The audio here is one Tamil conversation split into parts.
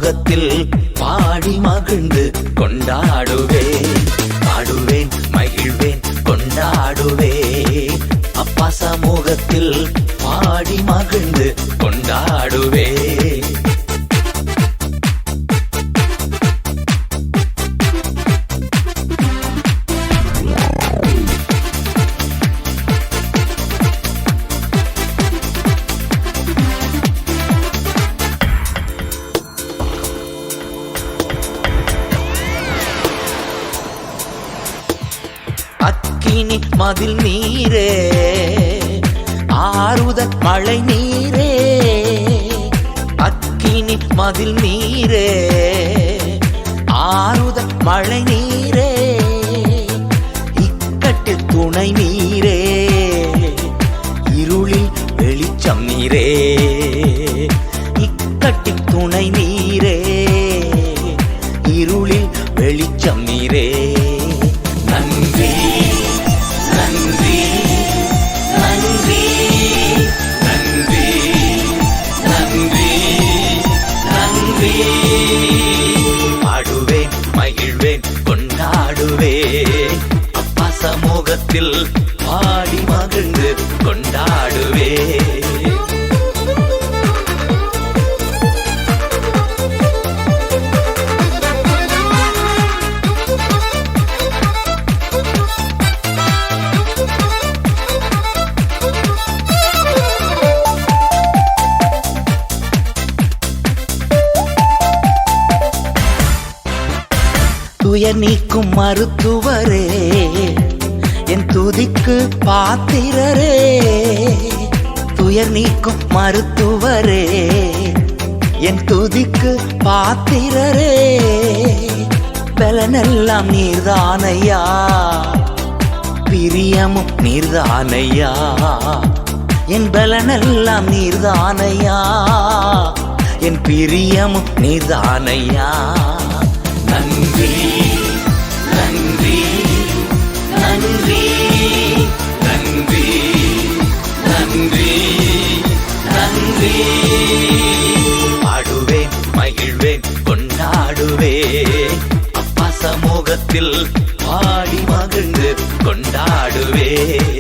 சமூகத்தில் பாடி மகிழ்ந்து கொண்டாடுவேன். பாடுவேன், மகிழ்வேன், கொண்டாடுவேன். அப்பா சமூகத்தில் பாடி மகிழ்ந்து கொண்டாடுவேன். அக்கினி மதில் நீரே, ஆறுதல் மழை நீரே. அக்கினி மதில் நீரே, ஆறுதல் மழை நீரே. இக்கட்டில் துணை நீரே, இருளில் வெளிச்சம் நீரே. இக்கட்டில் துணை நீரே, இருளில் வெளிச்சம் நீரே. நன்றி நன்றி நன்றி நன்றி நன்றி நன்றி. பாடுவேன், மகிழ்வேன், கொண்டாடுவேன். அப்பா சமூகத்தில் பாடி மகிழ்ந்து கொண்டாடுவேன். துயர் நீக்கும் மருத்துவரே, என் துதிக்கு பாத்திரரே. துயர் நீக்கும் மருத்துவரே, என் துதிக்கு பாத்திரரே. பலனெல்லாம் நீர்தானையா, பிரியமும் நீர்தானையா. என் பலனெல்லாம் நீர்தானையா, என் பிரியமும் நீர்தானையா. நன்றி நன்றி நன்றி நன்றி நன்றி நன்றி. பாடுவேன், மகிழ்வேன், கொண்டாடுவேன். அப்பா சமூகத்தில் பாடி மகிழ்ந்து கொண்டாடுவேன்.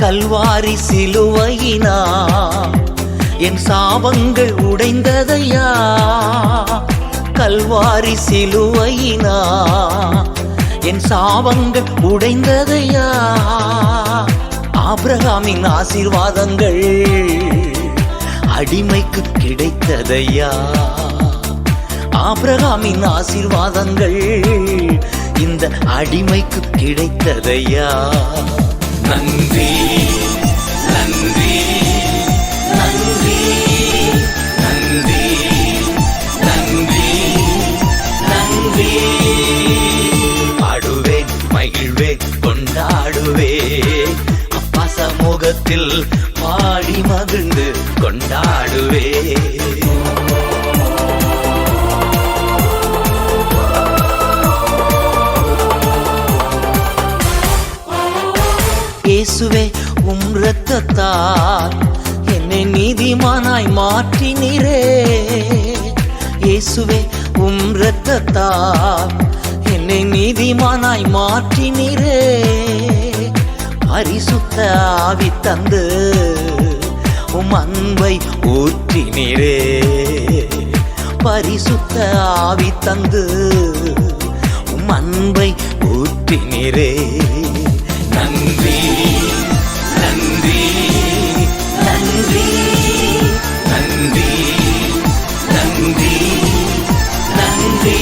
கல்வாரி சிலுவையினா என் சாபங்கள் உடைந்ததையா. கல்வாரி சிலுவையினா என் சாபங்கள் உடைந்ததையா. ஆபிரகாமின் ஆசீர்வாதங்கள் அடிமைக்கு கிடைத்ததையா. ஆபிரகாமின் ஆசீர்வாதங்கள் இந்த அடிமைக்கு கிடைத்ததையா. நன்றி நன்றி நன்றி நன்றி நன்றி நன்றி. பாடுவேன், மகிழ்வேன், கொண்டாடுவேன். அப்பா சமூகத்தில் பாடி மகிழ்ந்து கொண்டாடுவேன். இயேசுவே, உம் இரத்தத்தால் என்னை நீதிமானாய் மாற்றினீரே. இயேசுவே, உம் இரத்தத்தால் என்னை நீதிமானாய் மாற்றினீரே. பரிசுத்த ஆவி தந்து உம் அன்பை ஊற்றினீரே. பரிசுத்த ஆவி தந்து உம் அன்பை ஊற்றினீரே. நன்றி நன்றி நன்றி நன்றி நன்றி நன்றி.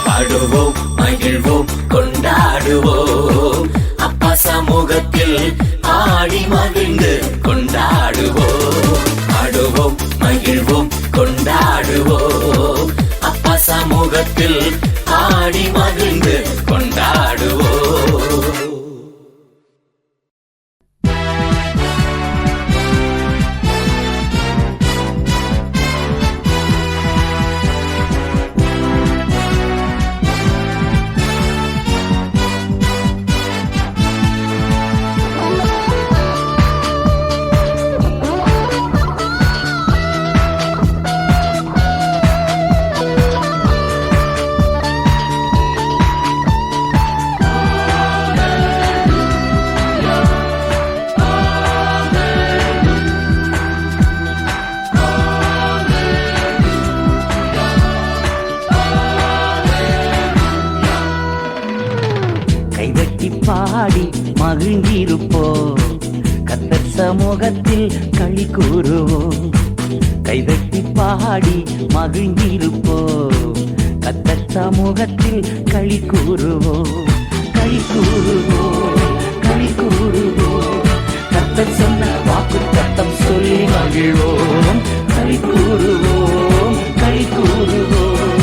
பாடுவோம், மகிழ்வோம், கொண்டாடுவோம். அப்பா சமூகத்தில் ஆடி மகிழ்ந்து கொண்டாடுவோம். பாடுவோம், மகிழ்வோம், கொண்டாடுவோம். அப்பா சமூகத்தில் ஆடி மகிழ்ந்து கொண்டாடுவோம். பாடி மகிழ்ந்திருப்போம். கர்த்தர் சமூகத்தில் களி கூறுவோம். கைதட்டி பாடி மகிழ்ந்திருப்போம். கர்த்தர் சமூகத்தில் களி கூறுவோம். களி கூறுவோம், களி கூறுவோம். கர்த்தர் சொன்ன வாக்கு தத்தம் சொல்லி மகிழ்வோம். களி கூறுவோம், களி கூறுவோம்.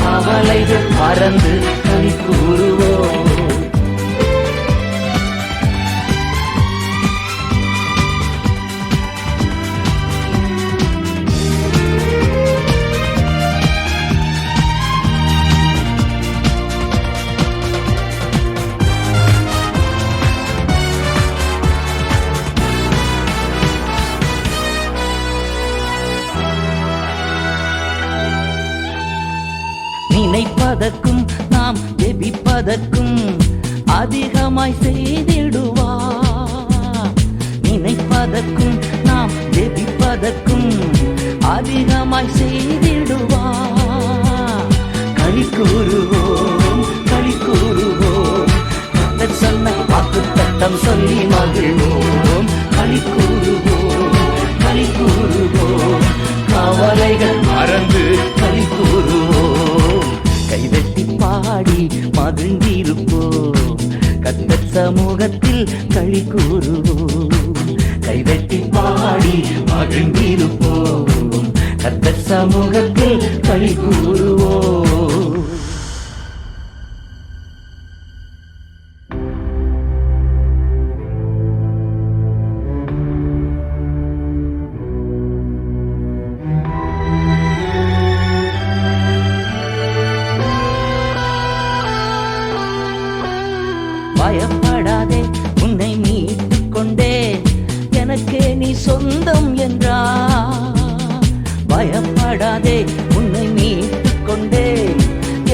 கவலைகள் மறந்து களி கூறுவோம். நினைப்பதற்கும் நாம் ஜெபிப்பதற்கும் அதிகமாய் செய்திடுவார். நினைப்பதற்கும் நாம் ஜெபிப்பதற்கும் அதிகமாய் செய்திடுவார். களி கூறுவோம், களி கூறுவோம். கர்த்தர் சொன்ன வாக்கு தத்தம் சொல்லி மகிழ்வோம். களி கூறுவோம், களி கூறுவோம். கவலைகள் மறந்து களி கூறுவோம். கைதட்டி பாடி மகிழ்ந்திருப்போம். கர்த்தர் சமூகத்தில் களி கூறுவோம். கைதட்டி பாடி மகிழ்ந்திருப்போம். கர்த்தர் சமூகத்தில் களி கூறுவோம். பயப்படாதே, உன்னை மீட்டுக் கொண்டே எனக்கே நீ சொந்தம் என்றார். பயப்படாதே, உன்னை மீட்டுக் கொண்டே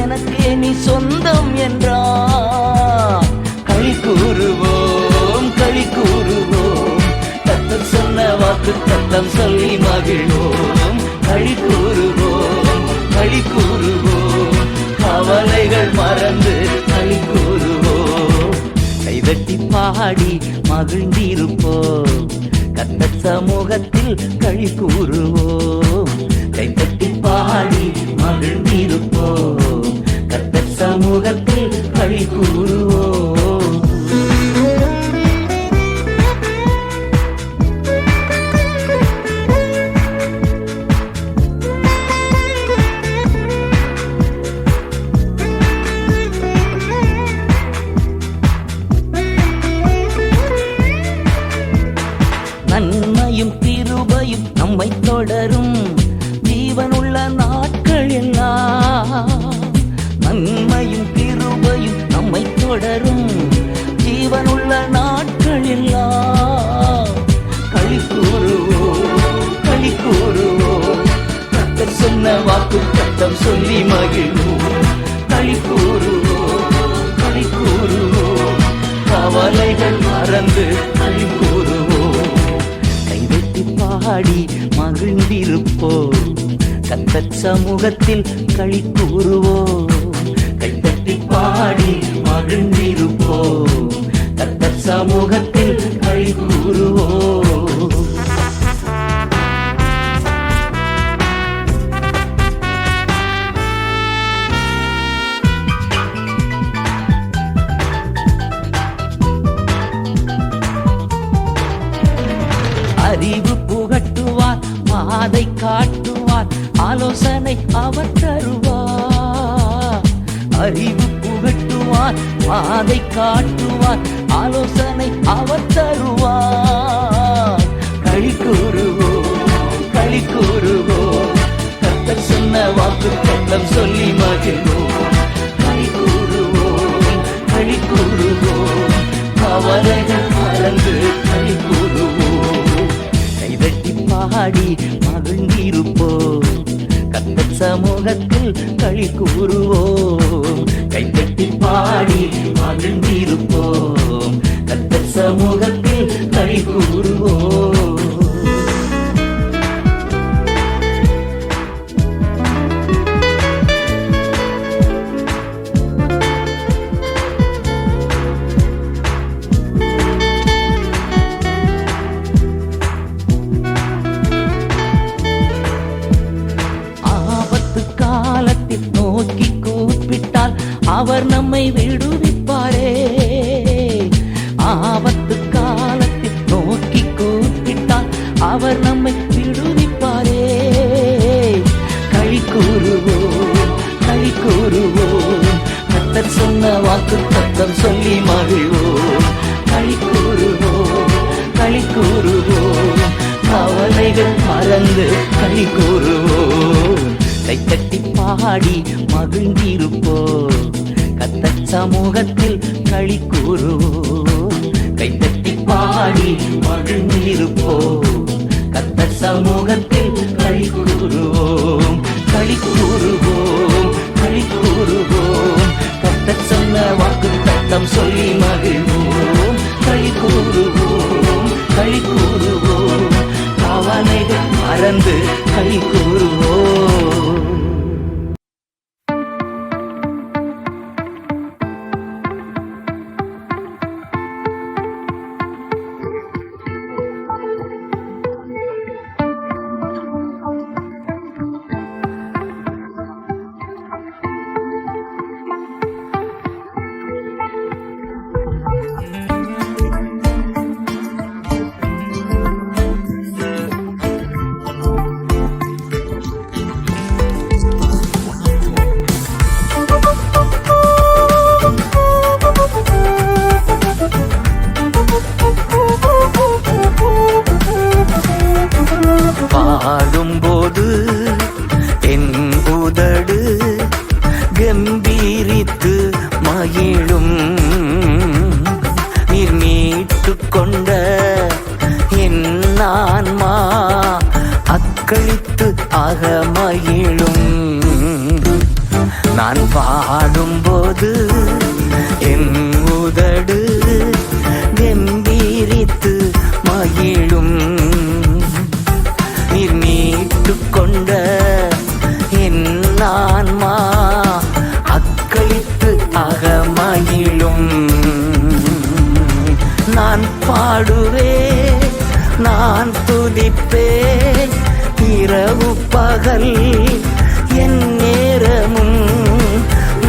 எனக்கே நீ சொந்தம் என்றார். களி கூறுவோம், களி கூறுவோம். கர்த்தர் சொன்ன வாக்கு தத்தம் சொல்லி மகிழ்வோம். களி கூறுவோம், களி கூறுவோம். கவலைகள் மறந்து களி கூறுவோம். கைதட்டி பாடி மகிழ்ந்திருப்போம். கர்த்தர் சமூகத்தில் களி கூறுவோம். கைதட்டி பாடி மகிழ்ந்திருப்போம். கர்த்தர் சமூகத்தில் களி கூறுவோம். நன்மையும் கிருபையும் நம்மை தொடரும் ஜீவனுள்ள நாட்கள் எல்லாம். நன்மையும் கிருபையும் நம்மை தொடரும் ஜீவனுள்ள நாட்கள் எல்லாம். களி கூறுவோம், களி கூறுவோம். கர்த்தர் சொன்ன வாக்கு தத்தம் சொல்லி மகிழ்வோம். களி கூறுவோம், களி கூறுவோம். கவலைகள் மறந்து களி கூறுவோம். கைதட்டி பாடி மகிழ்ந்திருப்போம். கர்த்தர் சமூகத்தில் களி கூறுவோம். கைதட்டி பாடி மகிழ்ந்திருப்போம். கர்த்தர் சமூகத்தில் களி கூறுவோம். அறிவு புகட்டுவார், பாதை காட்டுவார், ஆலோசனை அவர் தருவார். அறிவு புகட்டுவார், பாதை காட்டுவார், ஆலோசனை அவர் தருவார். களி கூறுவோம், களி கூறுவோம். கர்த்தர் சொன்ன வாக்கு தத்தம் சொல்லி மகிழ்வோம். களி கூறுவோம், களி கூறுவோம். கவலைகள் மறந்து களி கூறுவோம். கைதட்டி பாடி மகிழ்ந்திருப்போம். கர்த்தர் சமூகத்தில் களி கூறுவோம். கைதட்டி பாடி மகிழ்ந்திருப்போம். கர்த்தர் சமூகத்தில் களி கூறுவோம். தத்தம் சொல்லி மகிழ்வோம், களி கூறுவோம், களி கூறுவோம், கவலைகள் மறந்து களி கூறுவோம், கைத்தட்டி பாடி மகிழ்ந்திருப்போம், கர்த்தர் சமூகத்தில் களி கூறுவோம், கைத்தட்டி பாடி மகிழ்ந்திருப்போம், கர்த்தர் சமூகத்தில் களி கூறுவோம், களி கூறுவோம், களி கூறுவோம், கர்த்தர் சொன்ன வாக்கு தத்தம் சொல்லி மகிழ்வோம், களி கூறுவோம், களி கூறுவோம், கவலைகள் மறந்து களி கூறுவோம். பாடும்போது என் உதடு கம்பீரித்து மகிழும், நீர் மீட்டு கொண்ட என் ஆன்மா அக்களித்து ஆக மகிழும். நான் பாடும்போது என் உதடு கம்பீரித்து மகிழும், நீர் மீட்டு கொண்ட என் ஆன்மா அக்களித்து ஆக மகிழும். நான் பாடுவேன், நான் துதிப்பேன், இரவு பகல் என் நேரமும்.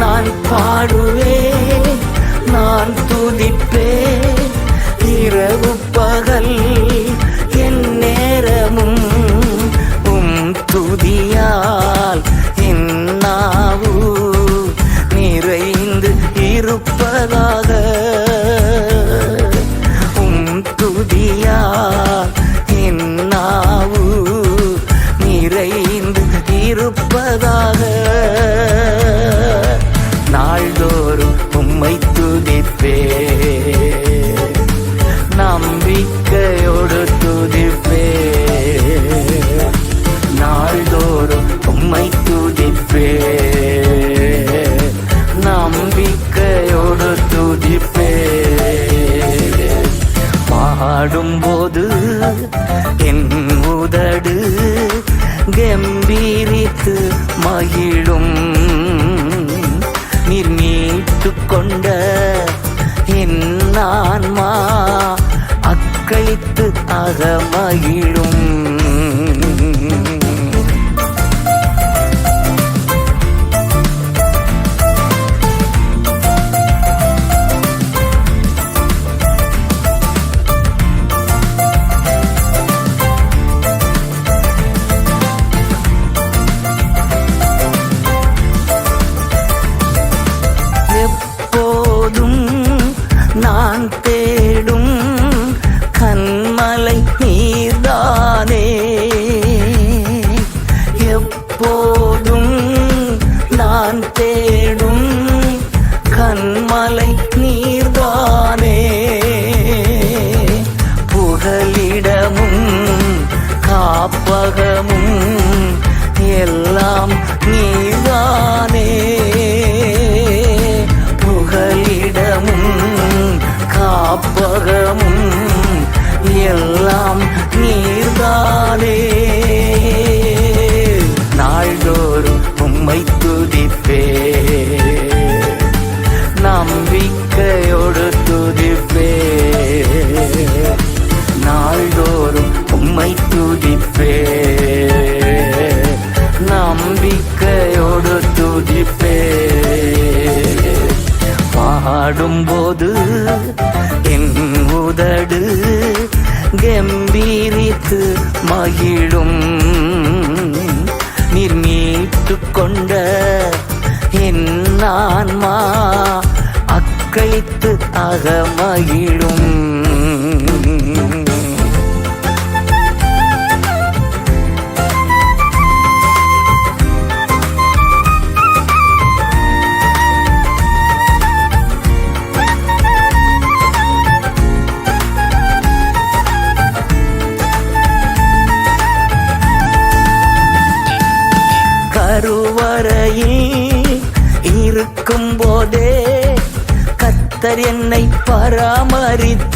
நான் பாடுவேன், நான் துதிப்பேன், இரவு பகல் என் நேரமும். துதியால் என் நாவு நிறைந்து இருப்பதாக, துதியால் என் நாவு நிறைந்து இருப்பதாக. நாள்தோறும் உம்மை துதிப்பே, நம்பிக்கையோடு துதிப்பே, நாள்தோறும் உம்மை துதிப்பே, நம்பிக்கையோடு துதிப்பே. பாடும்போது என் உதடு கம்பீரித்து மகிழும், நீர் மீட்டு கொண்ட என் ஆன்மா அக்களித்து ஆக மகிழும். நான் தேடும் கண்மலை நீர்தானே, எப்போதும் நான் தேடும் கண்மலை நீர்தானே. புகலிடமும் காப்பகமும் எல்லாம் நீர்தானே, புகலிடமும் காப்பகமும் எல்லாம் நீர்தானே. நாள்தோறும் உம்மை துதிப்பே, நம்பிக்கையோடு துதிப்பே, நாள்தோறும் உம்மை துதிப்பே, நம்பிக்கையோடு துதிப்பே. பாடும்போது என் உதடு கம்பீரித்து மகிழும், நீர் மீட்டு கொண்ட என் ஆன்மா அக்களை அக்களித்து அகமகிழும். கருவறையில் இருக்கும் போதே கர்த்தர் என்னை பராமரித்தீர்.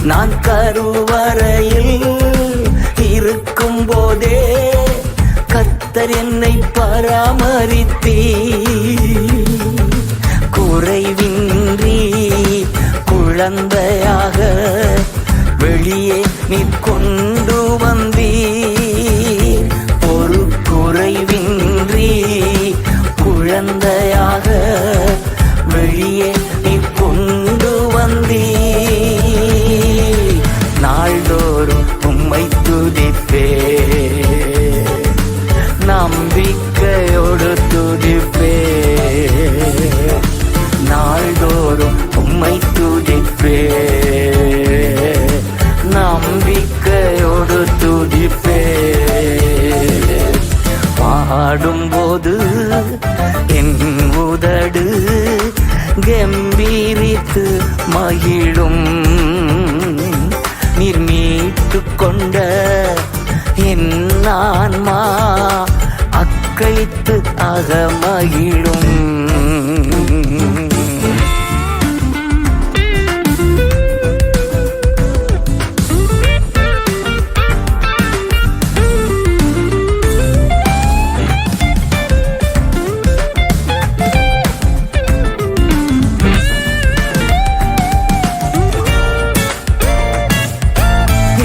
நான் கருவறையில் இருக்கும் போதே கர்த்தர் என்னை பராமரித்தீர். குறைவின்றி குழந்தையாக வெளியே நீ கொண்டு வந்தீர். ஒரு குறைவின்றி குழந்தையாக வெளியே நீ கொண்டு வந்தீர். நாள்தோறும் உம்மை துதிப்பேன், நம்பிக்கையோடு துதிப்பேன். நாள்தோறும் உம்மை துதிப்பேன், நம்பிக்கையோடு துதிப்பேன். பாடும்போது என் உதடு கம்பீரித்து மகிழும். நீர் மீட்டு கொண்ட என் ஆன்மா அக்களித்து அகமகிழும்.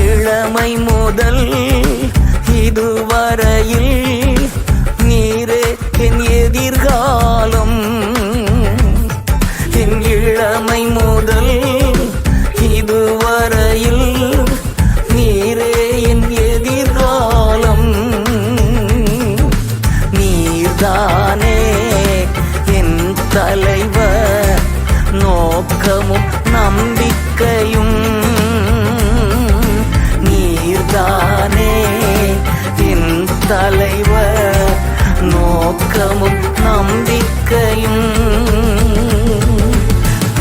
இளமை முதல் இதுவரையில் நீரே என் எதிர்காலம். என் இளமை முதல் இதுவரையில் நீரே என் எதிர்காலம். நீர்தானே என் தலைவர், நோக்கமும் நம்பிக்கையும். நீர்தானே என் தலைவர், நோக்கமும் நம்பிக்கையும்.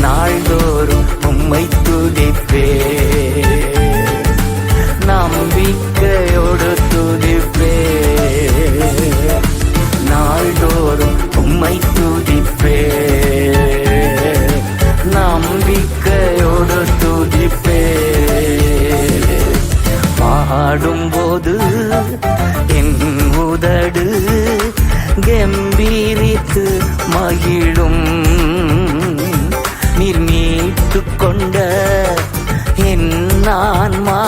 நாள்தோறும் உம்மை துதிப்பேன், நம்பிக்கையோடு துதிப்பேன். நாள்தோறும் உம்மை துதிப்பேன், நம்பிக்கையோடு துதிப்பேன். பாடும்போது என் உதடு கம்பீரித்து மகிழும். நீர் மீட்டு கொண்ட என் ஆன்மா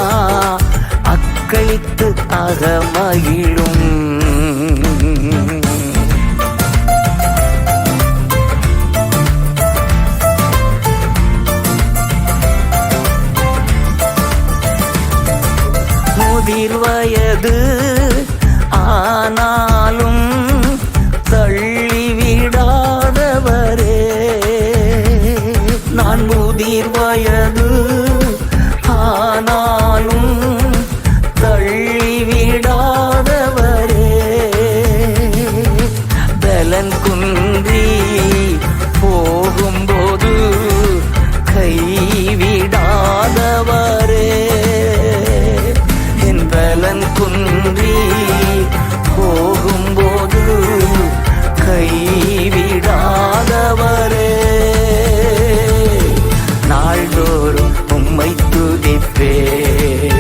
அக்களித்து அகமகிழும். முதிர் வயது ஆனாலும் தள்ளிவிடாதவரே. நான் முதிர் வயது ஆனாலும் தள்ளிவிடாதவரே. பலன் குன்றி போகும்போது கைவிடாதவரே. என் பலன் குன்றி போகும்போது கைவிடாதவரே. நாள்தோறும் உம்மை துதிப்பேன்,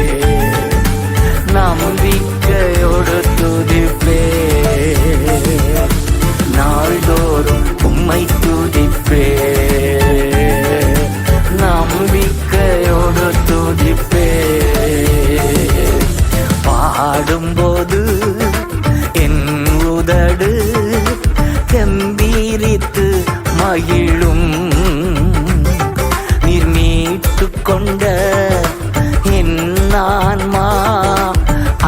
நம்பிக்கையோடு துதிப்பேன். நாள்தோறும் உம்மை துதிப்பேன், நம்பிக்கையோடு துதிப்பேன். பாடும்போது என் உதடு கம்பீரித்து மகிழும். நீர் மீட்டு கொண்ட என் ஆன்மா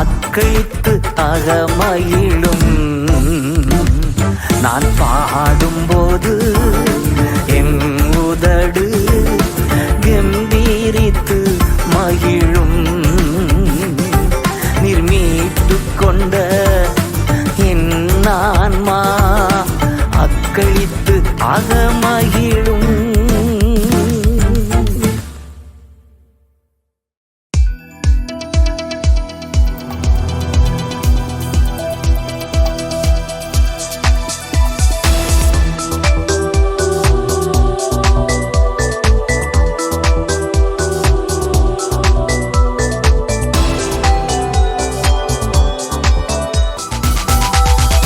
அக்களித்து அகமகிழும். நான் பாடும்போது கொண்ட என் ஆன்மா அக்களித்து அகமகிழும்.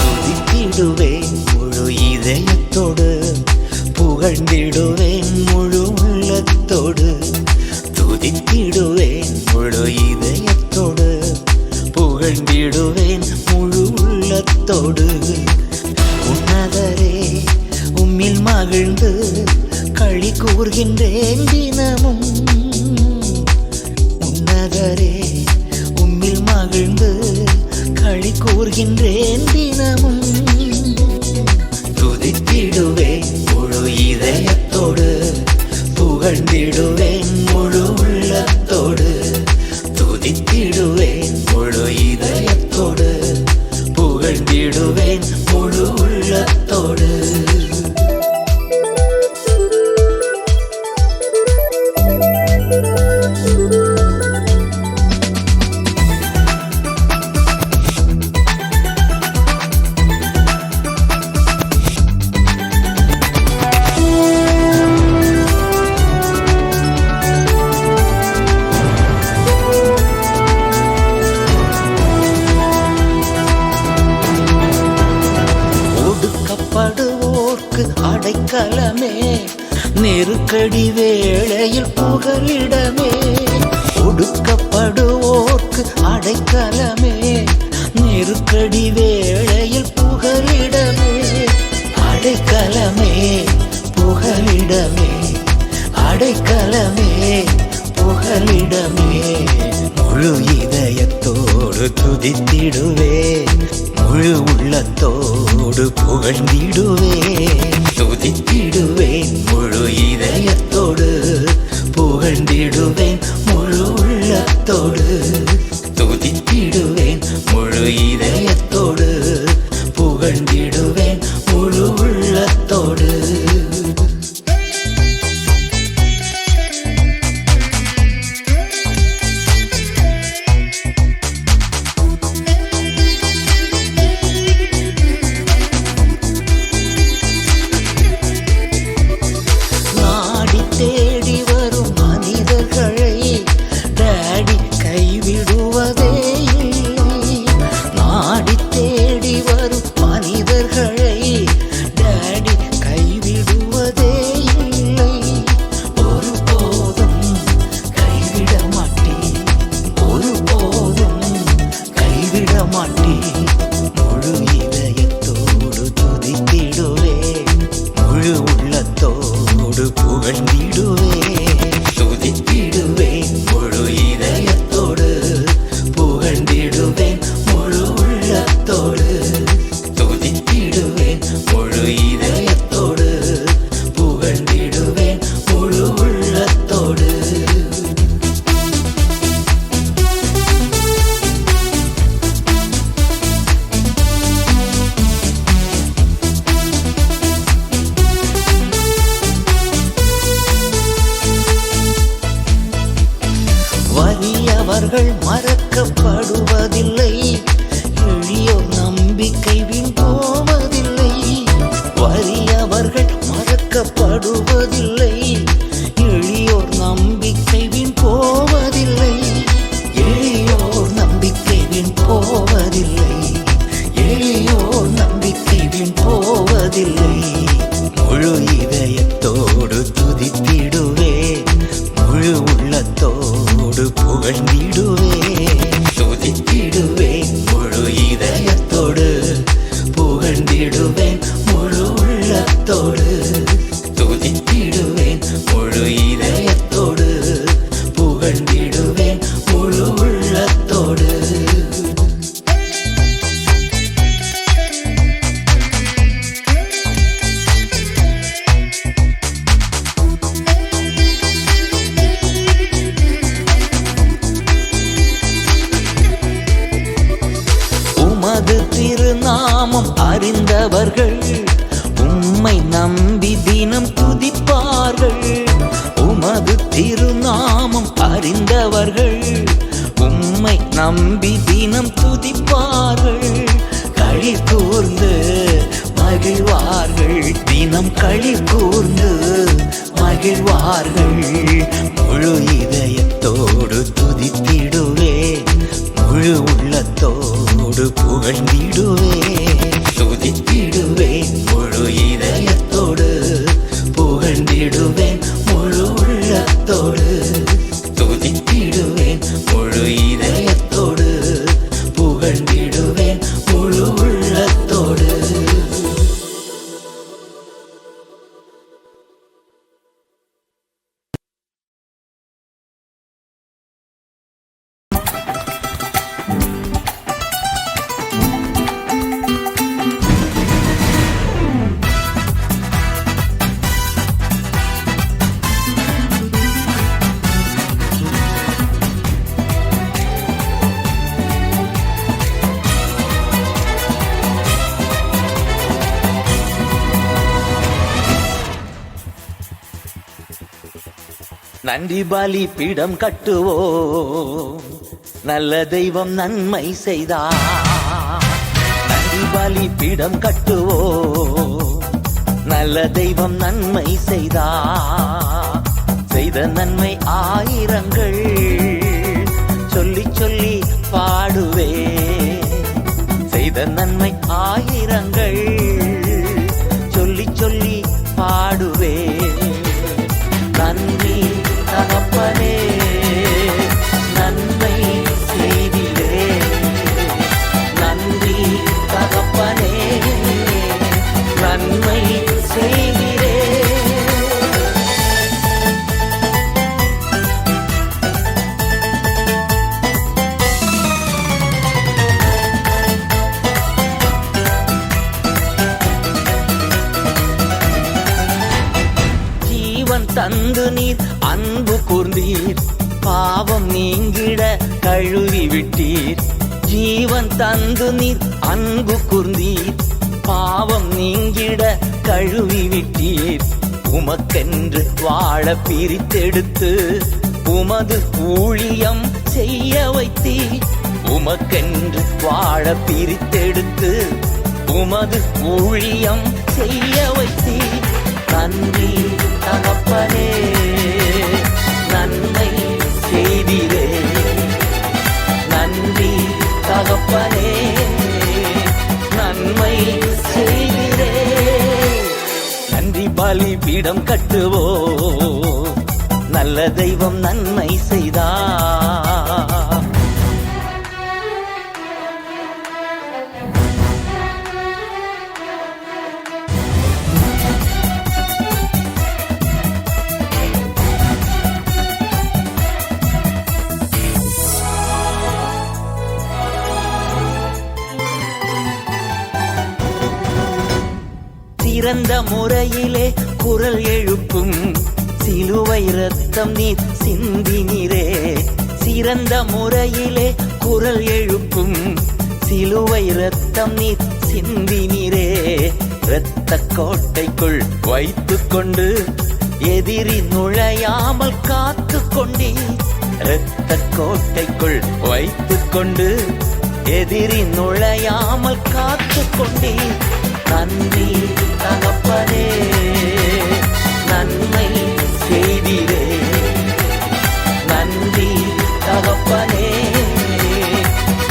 துதித்திடுவேன் முழு இதயத்தோடு, புகழ்ந்திடுவேன் முழு உள்ளத்தோடு. துதித்திடுவேன் முழு இதயத்தோடு, புகழ்ந்திடுவேன் முழு உள்ளத்தோடு. உன்னதரே உம்மில் மகிழ்ந்து களி கூர்கின்றேன் தினமும். உன்னதரே உம்மில் மகிழ்ந்து களி கூர்கின்றேன் தினமும். துதித்திடுவேன் முழு இதயத்தோடு, புகழ்ந்திடுவேன் முழு உள்ளத்தோடு. துதித்திடுவேன் முழு இதயத்தோடு, புகழ்ந்திடுவேன் முழு உள்ளத்தோடு. ஒடுக்கப்படுவோர்க்கு அடைக்கலமே, நெருக்கடி வேளையில் புகலிடமே. ஒடுக்கப்படுவோர்க்கு அடைக்கலமே, நெருக்கடி வேளையில் புகலிடமே. அடைக்கலமே புகலிடமே, அடைக்கலமே புகலிடமே. முழு இதயத்தோடு துதித்திடுவேன், முழு உள்ளத்தோடு புகழ்ந்திடுவேன். துதித்திடுவேன் முழு இதயத்தோடு, புகழ்ந்திடுவேன் முழு உள்ளத்தோடு. துதித்திடுவேன் முழு இதயத்தோடு, புகழ்ந்திடுவேன் முழு உள்ளத்தோடு. தேடி வரும் மனிதர்களை டாடி கைவிடுவதே இல்லை. நாடி தேடி வரும் மனிதர்களை டாடி கைவிடுவதே இல்லை. ஒருபோதும் கைவிட மாட்டேன், ஒருபோதும் கைவிட மாட்டேன். முழு இதயத்தோடு துதித்திடுவேன், முழு உள்ளத்தோடு புகழ்ந்திடுவேன். துதித்திடுவேன் முழு இதயத்தோடு, புகழ்ந்திடுவேன் முழு உள்ளத்தோடு. துதித்திடுவேன் முழு இதயத்தோடு, புகழ்ந்திடுவேன் முழு உள்ளத்தோடு. வறியவர்கள் மறக்கப்படுவதில்லை, எளியோர் நம்பிக்கை வீண் போவதில்லை. வறியவர்கள் மறக்கப்படுவதில்லை, எளியோர் நம்பிக்கை வீண் போவதில்லை. எளியோர் நம்பிக்கை வீண் போவதில்லை, எளியோர் நம்பிக்கை வீண் போவதில்லை. முழு இதயத்தோடு துதித்திடுவேன், முழு உள்ளத்தோடு புகழ்ந்திடுவேன். துதி உமது திருநாமம் அறிந்தவர்கள் உம்மை நம்பி தினம் துதிப்பார்கள். உமது திருநாமம் அறிந்தவர்கள் உம்மை நம்பி தினம் துதிப்பார்கள். களி கூர்ந்து மகிழ்வார்கள், தினம் களி கூர்ந்து மகிழ்வார்கள். முழு இதயத்தோடு துதித்திடுவே, முழு உள்ளத்தோடு புகழ்ந்திடுவே. துதித்திடுவேன் முழு இதயத்தோடு, புகழ்ந்திடுவேன் முழு உள்ளத்தோடு. துதித்திடுவேன் முழு இதயத்தோடு, புகழ்ந்திடுவேன் முழு உள்ளத்தோடு. நன்றி பலி பீடம் கட்டுவோம், நல்ல தெய்வம் நன்மை செய்தார். நன்றி பலி பீடம் கட்டுவோம், நல்ல தெய்வம் நன்மை செய்தார். செய்த நன்மை ஆயிரங்கள் சொல்லி சொல்லி பாடுவே. செய்த நன்மை ஆயிரங்கள் சொல்லி சொல்லி பாடுவே. நன்றி தகப்பனே, நன்மை செய்திலே. நன்றி தகப்பனே, நன்மை செய்திலே. ஜீவன் தந்து நீர் அன்பு கூர்ந்தீர், பாவம் நீங்கிட கழுவி விட்டீர். ஜீவன் தந்து நீர் அன்பு கூர்ந்தீர், பாவம் நீங்கிட கழுவி விட்டீர். உமக்கென்று வாழ பிரித்தெடுத்து உமது ஊழியம் செய்ய வைத்தீர். உமக்கென்று வாழ பிரித்தெடுத்து உமது ஊழியம் செய்ய வைத்தீர். நன்றி தகப்பனே, நன்மை செய்திரே. நன்றி தகப்பனே, நன்மை செய்திரே. நன்றி பலி பீடம் கட்டுவோ, நல்ல தெய்வம் நன்மை செய்தார். சிறந்த முறையிலே குரல் எழுப்பும் சிலுவை ரத்தம் நீர் சிந்தினீரே. சிறந்த முறையிலே குரல் எழுப்பும் சிலுவை ரத்தம் நீர் சிந்தினீரே. இரத்த கோட்டைக்குள் வைத்துக் கொண்டு எதிரி நுழையாமல் காத்து கொண்டீர். இரத்த கோட்டைக்குள் வைத்துக் கொண்டு எதிரி நுழையாமல் காத்து கொண்டீர். நன்றி தகப்பனே, நன்மை செய்திரே. நன்றி தகப்பனே,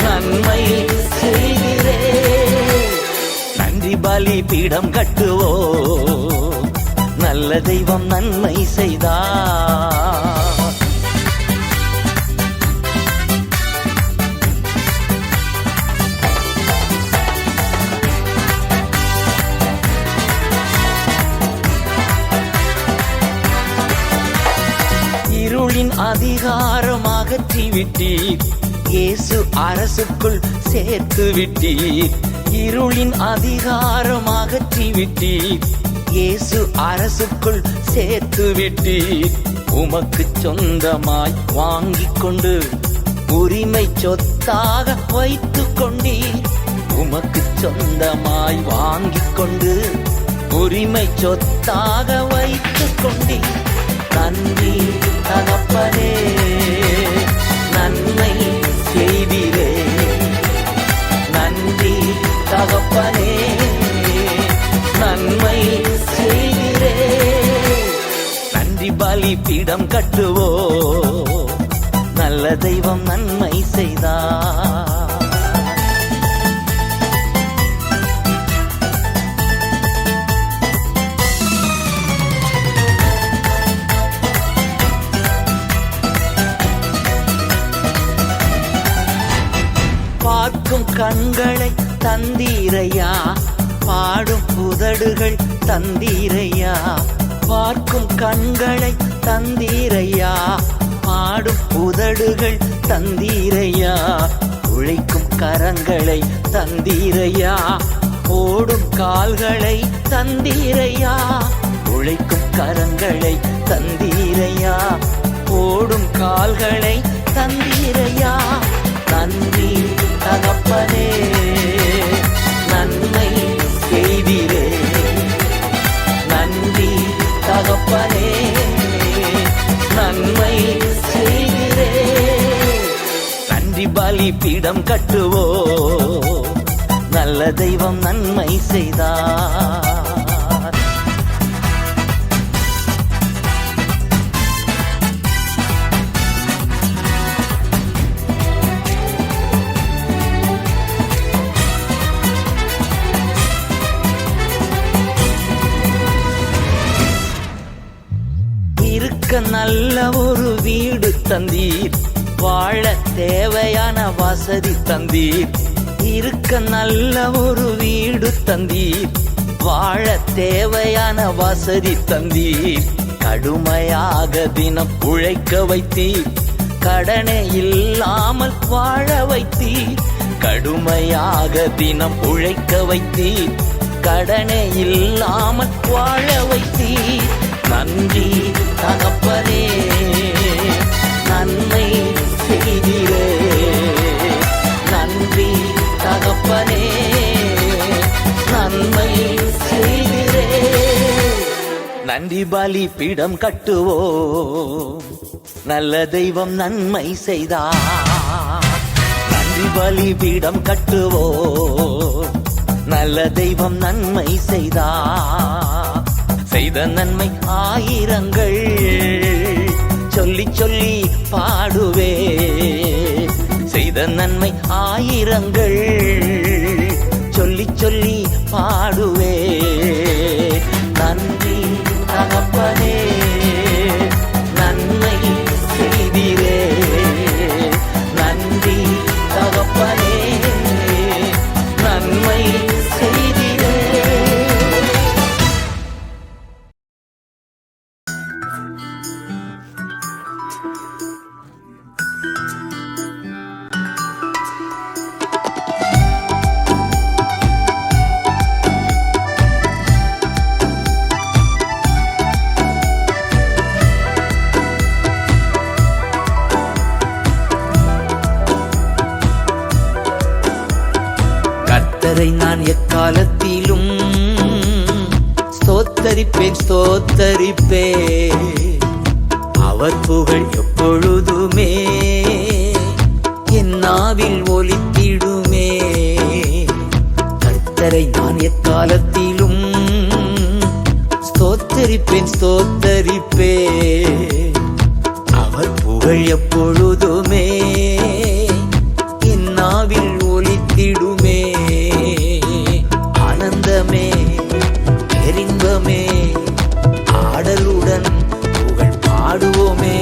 நன்மை செய்திரே. நன்றி பலி பீடம் கட்டுவோ, நல்ல தெய்வம் நன்மை செய்தார். இருளின் அதிகாரம் அகற்றி விட்டீர், இயேசு அரசுக்குள் சேர்த்து விட்டீர். இருளின் அதிகாரம் அகற்றி விட்டீர், இயேசு அரசுக்குள் சேர்த்து விட்டீர். உமக்கு சொந்தமாய் வாங்கிக் கொண்டு உரிமை சொத்தாக வைத்துக் கொண்டீர். சொந்தமாய் வாங்கிக் கொண்டு உரிமை சொத்தாக வைத்துக் கொண்டே. நன்றி தகப்பனே, நன்மை செய்வீரே. நன்றி தகப்பனே, நன்மை செய்வீரே. நன்றி பலிபீடம் கட்டுவோ, நல்ல தெய்வம் நன்மை செய்தார். பார்க்கும் கண்களை தந்தீரையா, பாடும் உதடுகள் தந்தீரையா. பார்க்கும் கண்களை தந்தீரையா, பாடும் உதடுகள் தந்தீரையா. உழைக்கும் கரங்களை தந்தீரையா, ஓடும் கால்களை தந்தீரையா. உழைக்கும் கரங்களை தந்தீரையா, ஓடும் கால்களை தந்தீரையா. நன்றி தகப்பனே, நன்மை செய்வீரே. நன்றி தகப்பனே, நன்மை செய்வீரே. நன்றி பலிபீடம் கட்டுவோ, நல்ல தெய்வம் நன்மை செய்தார். நல்ல ஒரு வீடு தந்தீர், வாழ தேவையான வசதி தந்தீர். இருக்க நல்ல ஒரு வீடு தந்தீர், வாழ தேவையான வசதி தந்தீர். கடுமையாக தினம் உழைக்க வைத்தீர், கடனே இல்லாமல் வாழ வைத்தீர். கடுமையாக தினம் உழைக்க வைத்தீர், கடனே இல்லாமல் வாழ வைத்தீர். நன்றி தகப்பனே, நன்மை செய்தீரே. நன்றி தகப்பனே, நன்மை செய்தீரே. நன்றி பலிபீடம் கட்டுவோ, நல்ல தெய்வம் நன்மை செய்தார். நன்றி பலிபீடம் கட்டுவோ, நல்ல தெய்வம் நன்மை செய்தார். செய்த நன்மை ஆயிரங்கள் சொல்லி சொல்லி பாடுவே. செய்த நன்மை ஆயிரங்கள் சொல்லி சொல்லி பாடுவே. நன்றி தகப்பனே, நன்மை செய்தீரே. நன்றி தகப்பனே, நன்மை செய்தீரே. கர்த்தரை நான் எக்காலத்திலும் ஸ்தோத்தரிப்பேன் ஸ்தோத்தரிப்பேன். அவர் புகழ் எப்பொழுதுமே என் நாவில் ஒலித்திடுமே. கர்த்தரை நான் எக்காலத்திலும் ஸ்தோத்தரிப்பேன் ஸ்தோத்தரிப்பேன். அவர் புகழ் எப்பொழுதுமே என் நாவில் ஒலித்திடுமே. ஆனந்தமே பேரின்பமே ஆடலுடன் புகழ் பாடுவோமே.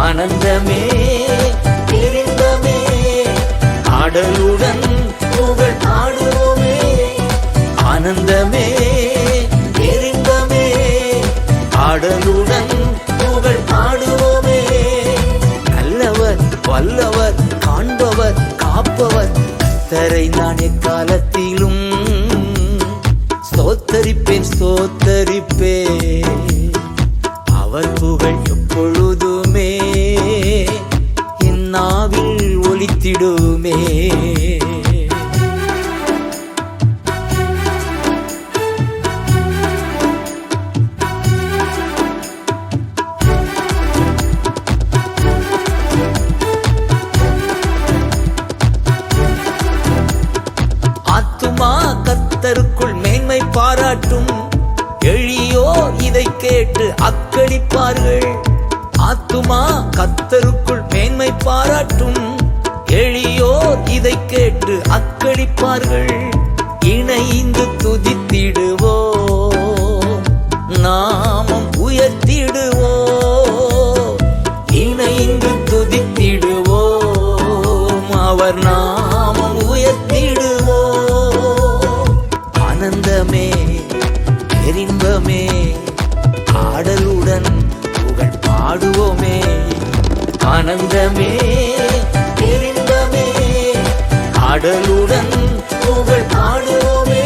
ஆனந்தமே பேரின்பமே ஆடலுடன் புகழ் பாடுவோமே. ஆனந்தமே பேரின்பமே ஆடலுடன் புகழ் பாடுவோமே. நல்லவர் வல்லவர் காண்பவர் காப்பவர் கர்த்தரை நான் எக்காலத்திலும் ஸ்தோத்தரிப்பேன் ஸ்தோத்தரிப்பேன். அவர் புகழ் எப்பொழுதுமே என் நாவில் ஒலித்திடுமே. பாராட்டும். எளியோர் இதை கேட்டு அக்களிப்பார்கள். ஆத்துமா கர்த்தருக்குள் மேன்மை பாராட்டும். எளியோர் இதை கேட்டு அக்களிப்பார்கள். இணைந்து துதித்திடுவோம், நாமம் உயர்த்திடுவோம். இணைந்து துதித்திடுவோம், அவர் நாமம் உயர்த்திடுவோம். ஆனந்தமே பேரின்பமே ஆடலுடன் புகழ் பாடுவோமே. ஆனந்தமே பேரின்பமே ஆடலுடன் புகழ் பாடுவோமே.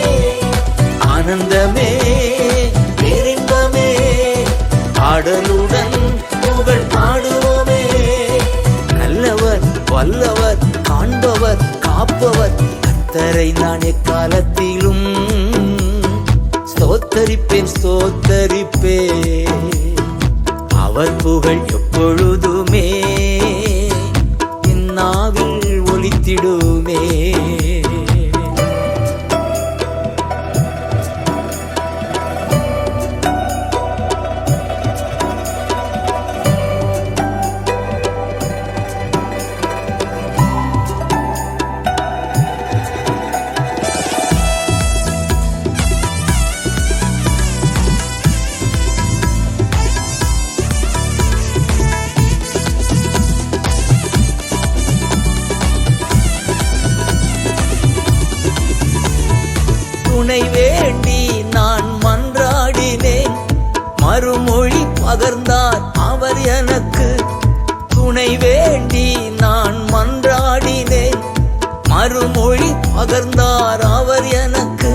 ஆனந்தமே பேரின்பமே ஆடலுடன் புகழ் பாடுவோமே. நல்லவர் வல்லவர் காண்பவர் காப்பவர் கர்த்தரை நான் எக்காலத்திலும் ஸ்தோத்தரிப்பேன் ஸ்தோத்தரிப்பேன். அவர் புகழ் எப்பொழுதுமே என் நாவில் ஒலித்திடுமே. துணை வேண்டி நான் மன்றாடினேன், மறுமொழி பகர்ந்தார் அவர் எனக்கு. துணை வேண்டி நான் மன்றாடினேன், மறுமொழி பகர்ந்தார் அவர் எனக்கு.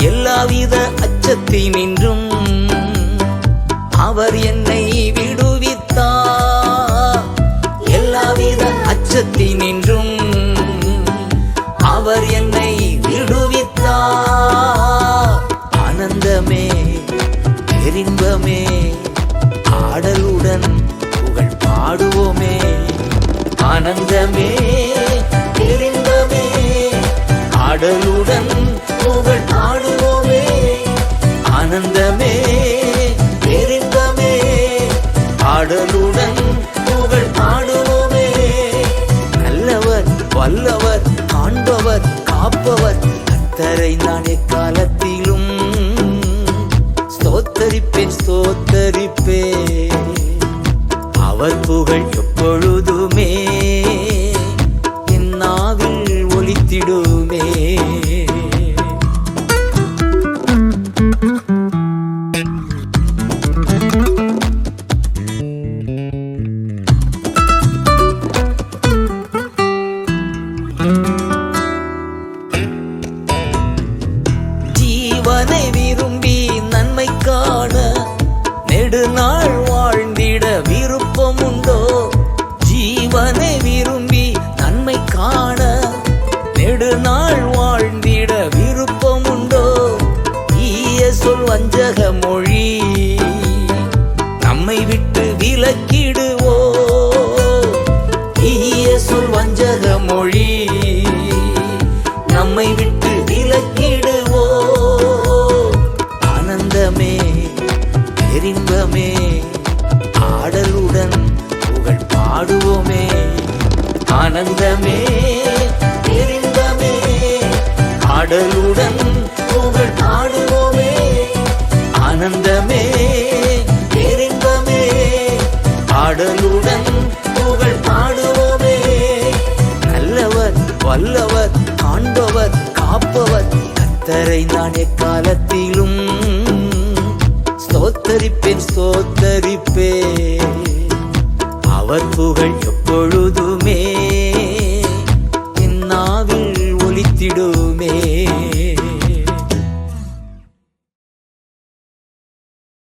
எல்லாவித அச்சத்தினின்றும் அவர் என்னை விடுவித்தார். எல்லாவித அச்சத்தினின்றும் அவர் என்னை விடுவித்தார். ஆனந்தமே பேரின்பமே ஆடலுடன் புகழ் பாடுவோமே. ஆனந்தமே பேரின்பமே ஆடலுடன் புகழ் பாடுவோமே. ஆனந்தமே பேரின்பமே ஆடலுடன் புகழ் பாடுவோமே. நல்லவர் வல்லவர் காண்பவர் காப்பவர் கர்த்தரை நான் எக்காலத்திலும் ஸ்தோத்தரிப்பேன் ஸ்தோத்தரிப்பேன். அவர் புகழ் எப்பொழுதுமே என் நாவில் ஒலித்திடுமே. ஜீவனை விரும்பி நன்மை காண நெடுநாள் வாழ்ந்திட விருப்பம் உண்டோ? ஜீவனை விரும்பி நன்மை காண நெடுநாள் வாழ்ந்திட விருப்பம் உண்டோ? ஈய சொல் வஞ்சக மொழி நம்மை விட்டு விலக்கிடுவோ. ஈய சொல் வஞ்சக மொழி நம்மை விட்டு விலக்கிடுவோ. ஆனந்தமே பேரின்பமே ஆடலுடன் புகழ் பாடுவோமே. ஆனந்தமே பேரின்பமே ஆடலுடன் புகழ் பாடுவோமே. ஆனந்தமே பேரின்பமே ஆடலுடன் புகழ் பாடுவோமே. நல்லவர் வல்லவர் காண்பவர் காப்பவர் கர்த்தரை நான் எக்காலத்திலும் ஸ்தோத்தரிப்பேன் ஸ்தோத்தரிப்பேன். அவர் புகழ் எப்பொழுதுமே